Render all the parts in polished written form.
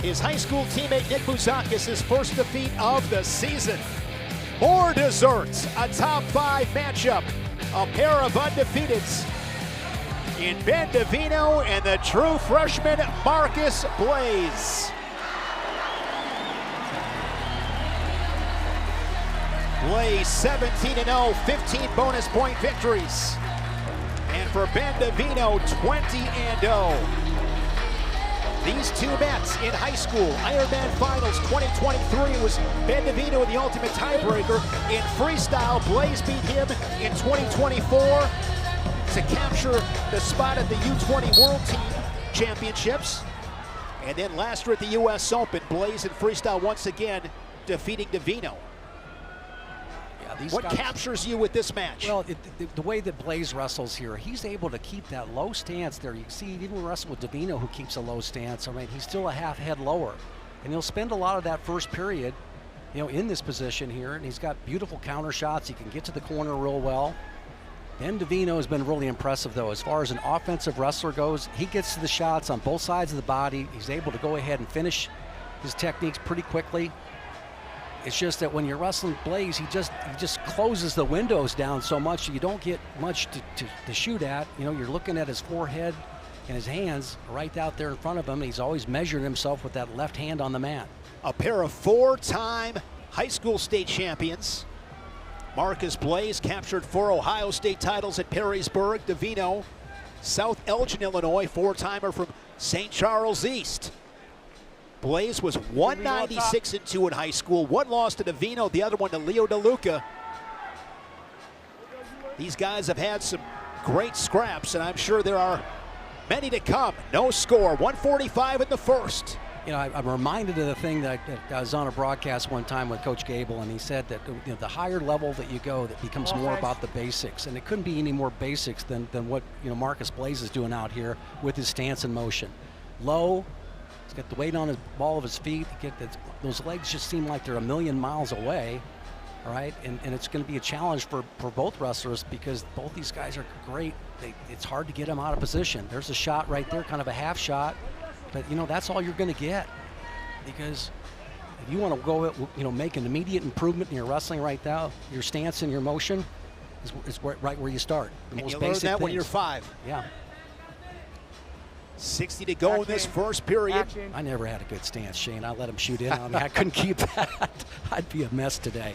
his high school teammate Nick Bouzakis' first defeat of the season. More desserts, a top 5 matchup, a pair of undefeateds in Ben Davino and the true freshman Marcus Blaze. Blaze 17-0, 15 bonus point victories. And for Ben Davino, 20-0. These two met in high school. Ironman Finals 2023 was Ben Davino in the ultimate tiebreaker. In freestyle, Blaze beat him in 2024 to capture the spot at the U20 World Team Championships. And then last year at the US Open, Blaze in freestyle once again defeating Davino. What captures you with this match? Well, the way that Blaze wrestles here, he's able to keep that low stance there. You see, even wrestle with Davino, who keeps a low stance. I mean, he's still a half head lower. And he'll spend a lot of that first period, in this position here. And he's got beautiful counter shots. He can get to the corner real well. Ben Davino has been really impressive, though. As far as an offensive wrestler goes, he gets to the shots on both sides of the body. He's able to go ahead and finish his techniques pretty quickly. It's just that when you're wrestling Blaze, he just closes the windows down so much you don't get much to shoot at. You're looking at his forehead and his hands right out there in front of him. And he's always measuring himself with that left hand on the mat. A pair of 4-time high school state champions. Marcus Blaze captured 4 Ohio State titles at Perrysburg. Davino, South Elgin, Illinois, 4-timer from St. Charles East. Blaze was 196-2 in high school. One loss to Davino, the other one to Leo DeLuca. These guys have had some great scraps, and I'm sure there are many to come. No score, 145 in the first. I'm reminded of the thing that I was on a broadcast one time with Coach Gable, and he said that the higher level that you go, that becomes more about the basics, and it couldn't be any more basics than what Marcus Blaze is doing out here with his stance and motion. Low. He's got the weight on his ball of his feet. Those legs just seem like they're a million miles away, all right? And it's going to be a challenge for both wrestlers because both these guys are great. It's hard to get them out of position. There's a shot right there, kind of a half shot, but that's all you're going to get because if you want to go, make an immediate improvement in your wrestling right now, your stance and your motion is right where you start. And you learn that when you're 5. Yeah. 60 to go in this first period. I never had a good stance, Shane. I let him shoot in on me. I couldn't keep that. I'd be a mess today.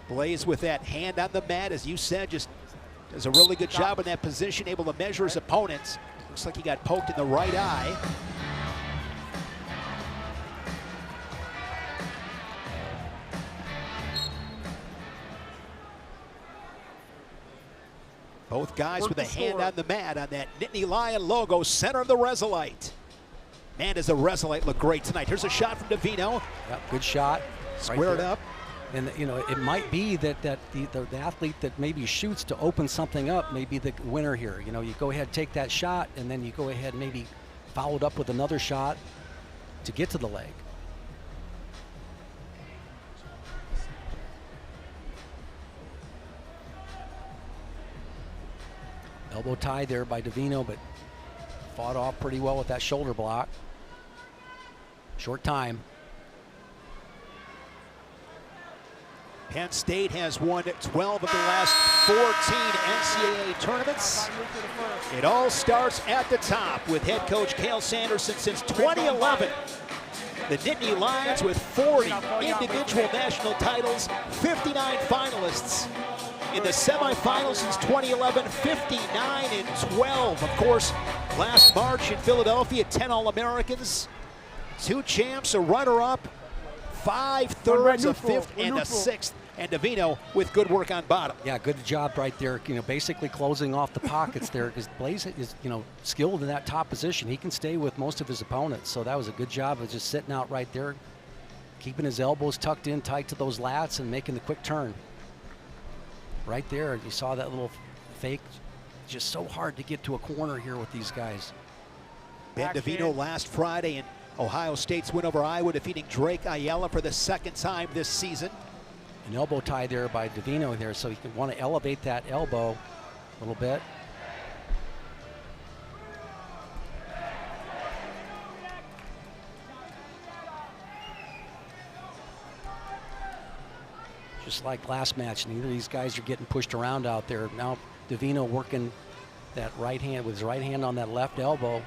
Blaze with that hand on the mat, as you said, just does a really good job in that position, able to measure his opponents. Looks like he got poked in the right eye. Both guys with a hand on the mat on that Nittany Lion logo, center of the Resolite. Man, does the Resolite look great tonight. Here's a shot from Davino. Yep, good shot. Squared up. And it might be that the athlete that maybe shoots to open something up may be the winner here. You go ahead, take that shot, and then you go ahead and maybe follow it up with another shot to get to the leg. Elbow tie there by Davino, but fought off pretty well with that shoulder block. Short time. Penn State has won 12 of the last 14 NCAA tournaments. It all starts at the top with head coach Cale Sanderson since 2011. The Nittany Lions with 40 individual national titles, 59 finalists. In the semifinals since 2011, 59-12. Of course, last March in Philadelphia, 10 All-Americans, 2 champs, a runner-up, 5 thirds, a 5th, and a 6th. And Davino with good work on bottom. Yeah, good job right there. Basically closing off the pockets there because Blaze is, skilled in that top position. He can stay with most of his opponents. So that was a good job of just sitting out right there, keeping his elbows tucked in tight to those lats and making the quick turn. Right there, you saw that little fake. Just so hard to get to a corner here with these guys. Ben Davino last Friday in Ohio State's win over Iowa, defeating Drake Ayala for the 2nd time this season. An elbow tie there by Davino there, so you can want to elevate that elbow a little bit. just like last match, neither of these guys are getting pushed around out there. Now Davino working that right hand with his right hand on that left elbow.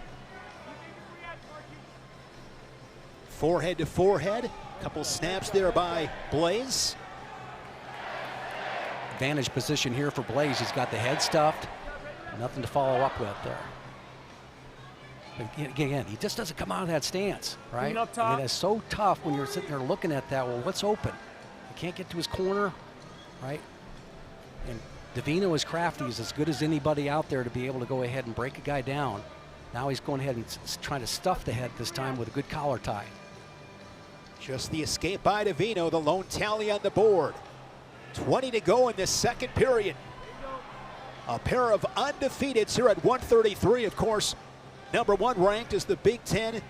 Forehead to forehead. Couple snaps there by Blaze. Advantage position here for Blaze. He's got the head stuffed. Nothing to follow up with there. But again, he just doesn't come out of that stance, right? I mean, it's so tough when you're sitting there looking at that. Well, what's open? He can't get to his corner, right? And Davino is crafty. He's as good as anybody out there to be able to go ahead and break a guy down. Now he's going ahead and trying to stuff the head this time with a good collar tie. Just the escape by Davino, the lone tally on the board. 20 to go in this second period. A pair of undefeateds here at 133, of course. Number 1 ranked is the Big Ten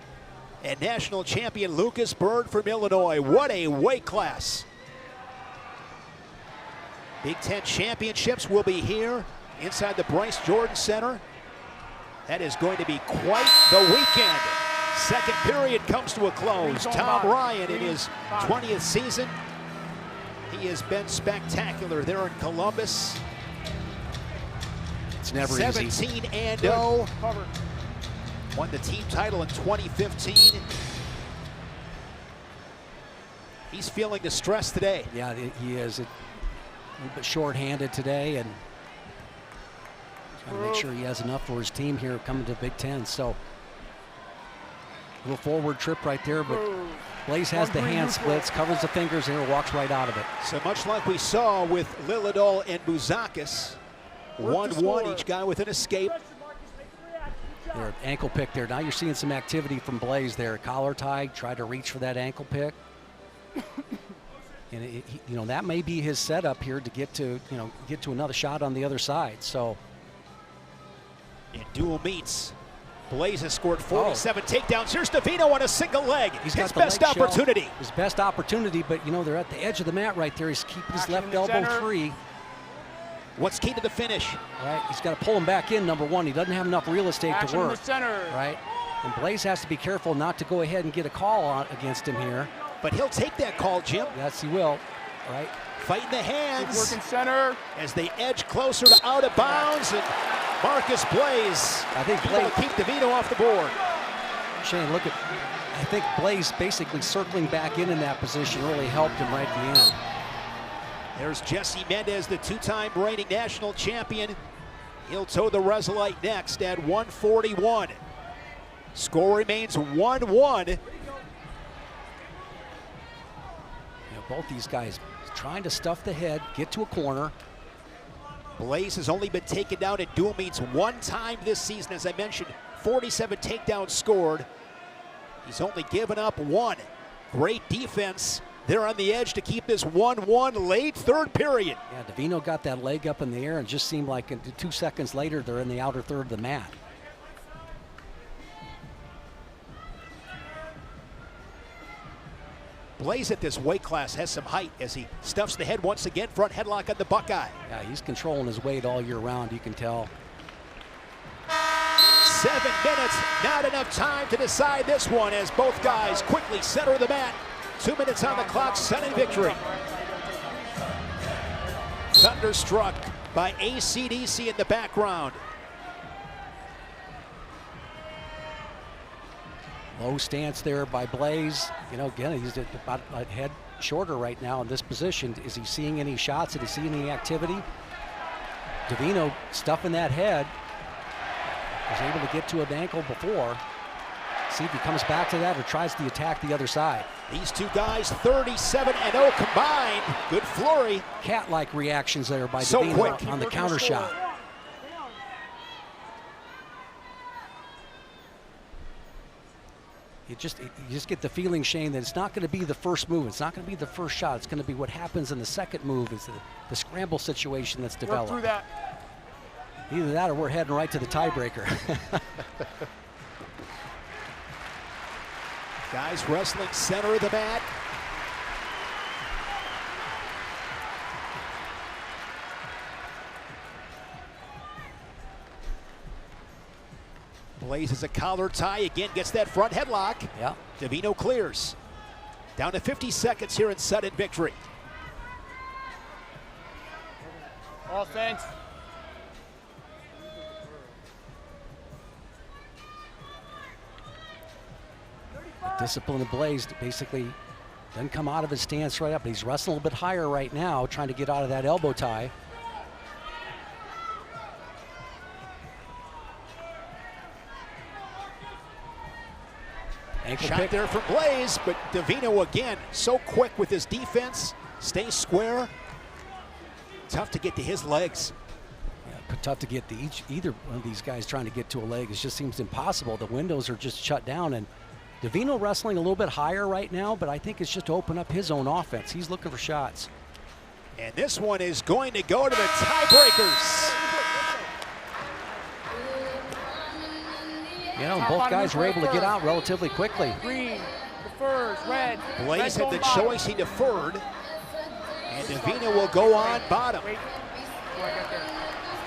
and national champion Lucas Bird from Illinois. What a weight class. Big Ten championships will be here inside the Bryce Jordan Center. That is going to be quite the weekend. Second period comes to a close. Tom Ryan in his 20th season. He has been spectacular there in Columbus. It's never 17-0. Won the team title in 2015. He's feeling the stress today. Yeah, he is a little bit short-handed today, and trying to make sure he has enough for his team here coming to Big Ten. So a little forward trip right there, but Blaze has the hand splits, covers the fingers, and walks right out of it. So much like we saw with Lilidol and Bouzakis, 1-1, each guy with an escape. There, ankle pick there. Now you're seeing some activity from Blaze there. Collar tie, try to reach for that ankle pick. And you know, that may be his setup here to get to, you know, get to another shot on the other side. So in dual meets, Blaze has scored 47 takedowns. Here's Davino on a single leg. He's his got best opportunity. His best opportunity, but you know, they're at the edge of the mat right there. He's keeping his left elbow free. What's key to the finish? Right, he's got to pull him back in, number 1. He doesn't have enough real estate to work. Right, and Blaze has to be careful not to go ahead and get a call on against him here. But he'll take that call, Jim. Yes, he will. Right. Fighting the hands. Keep working center. As they edge closer to out of bounds, and Marcus Blaze, I think able to keep Davino off the board. Shane, look at, I think Blaze basically circling back in that position really helped him right at the end. There's Jesse Mendez, the 2-time reigning national champion. He'll toe the Resolite next at 141. Score remains 1-1. You know, both these guys trying to stuff the head, get to a corner. Blaze has only been taken down in dual meets 1 time this season. As I mentioned, 47 takedowns scored. He's only given up 1. Great defense. They're on the edge to keep this 1-1 late third period. Yeah, Davino got that leg up in the air and just seemed like 2 seconds later they're in the outer third of the mat. Blaze at this weight class has some height as he stuffs the head once again, front headlock on the Buckeye. Yeah, he's controlling his weight all year round, you can tell. 7 minutes, not enough time to decide this one as both guys quickly center the mat. 2 minutes on the clock, sudden victory. Thunderstruck by AC/DC in the background. Low stance there by Blaze. You know, again, he's about a head shorter right now in this position. Is he seeing any shots? Did he see any activity? Davino stuffing that head. Was able to get to an ankle before. See if he comes back to that or tries to attack the other side. These two guys 37-0 combined. Good flurry. Cat-like reactions there by So Davino quick. on the counter shot. You just get the feeling, Shane, that it's not going to be the first move. It's not going to be the first shot. It's going to be what happens in the second move. It's the scramble situation that's developed. Work through that. Either that or we're heading right to the tiebreaker. Guys wrestling center of the mat. Blaze is a collar tie, again gets that front headlock. Yeah. Davino clears. Down to 50 seconds here in sudden victory. Offense. Discipline of Blaze basically doesn't come out of his stance right up, but he's wrestling a little bit higher right now, trying to get out of that elbow tie. Ankle shot there from Blaze, but Davino again, so quick with his defense, stays square. Tough to get to his legs. Yeah, tough to get to either one of these guys trying to get to a leg. It just seems impossible. The windows are just shut down, and Davino wrestling a little bit higher right now, but I think it's just to open up his own offense. He's looking for shots. And this one is going to go to the tiebreakers. You know, both guys were able to get out relatively quickly. Green, defers, red. Blaze had the choice, he deferred. And Davino will go on bottom.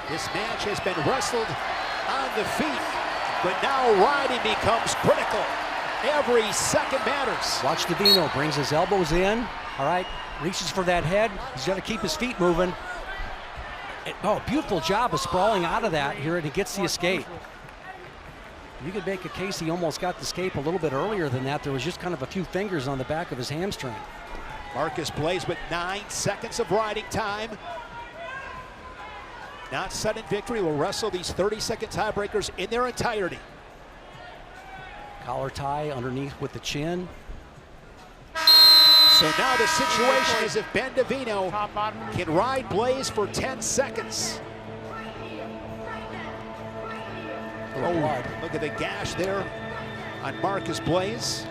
This match has been wrestled on the feet, but now riding becomes critical. Every second matters. Watch Davino, brings his elbows in, all right, reaches for that head. He's got to keep his feet moving. Oh, beautiful job of sprawling out of that here, and he gets the escape. You could make a case he almost got the escape a little bit earlier than that. There was just kind of a few fingers on the back of his hamstring. Marcus Blaze with 9 seconds of riding time. Not sudden victory, will wrestle these 30-second tiebreakers in their entirety. Collar tie underneath with the chin. So now the situation is if Ben Davino can ride Blaze for 10 seconds. Oh, look at the gash there on Marcus Blaze.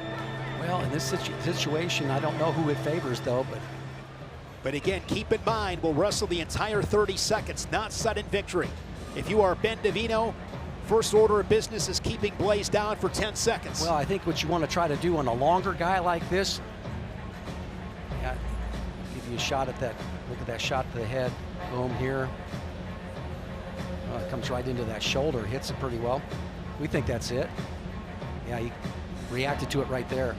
Well, in this situation, I don't know who it favors, though. But again, keep in mind, we'll wrestle the entire 30 seconds, not sudden victory. If you are Ben Davino, first order of business is keeping Blaze down for 10 seconds. Well, I think what you want to try to do on a longer guy like this, yeah, give you a shot at that. Look at that shot to the head. Boom here. It comes right into that shoulder, hits it pretty well. We think that's it. Yeah, he reacted to it right there.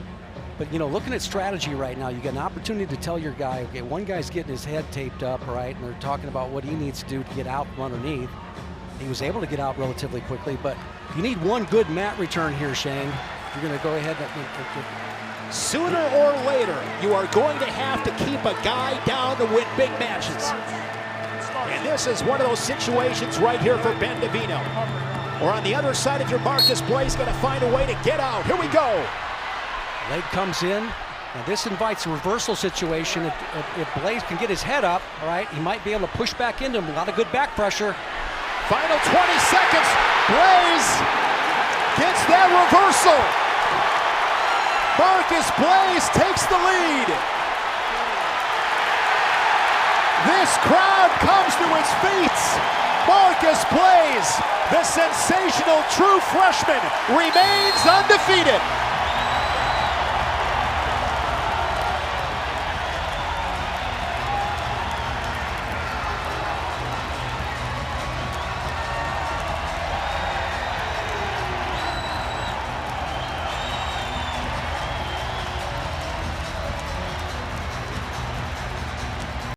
But, you know, looking at strategy right now, you get an opportunity to tell your guy, okay, one guy's getting his head taped up, right, and they're talking about what he needs to do to get out from underneath. He was able to get out relatively quickly, but you need one good mat return here, Shane. You're going to go ahead and... Sooner or later, you are going to have to keep a guy down to win big matches. And this is one of those situations right here for Ben Davino. Or on the other side, if you're Marcus Blaze, going to find a way to get out. Here we go. Leg comes in. Now this invites a reversal situation. If Blaze can get his head up, all right, he might be able to push back into him. A lot of good back pressure. Final 20 seconds. Blaze gets that reversal. Marcus Blaze takes the lead. This crowd comes to its feet. Marcus Blaze, the sensational true freshman, remains undefeated.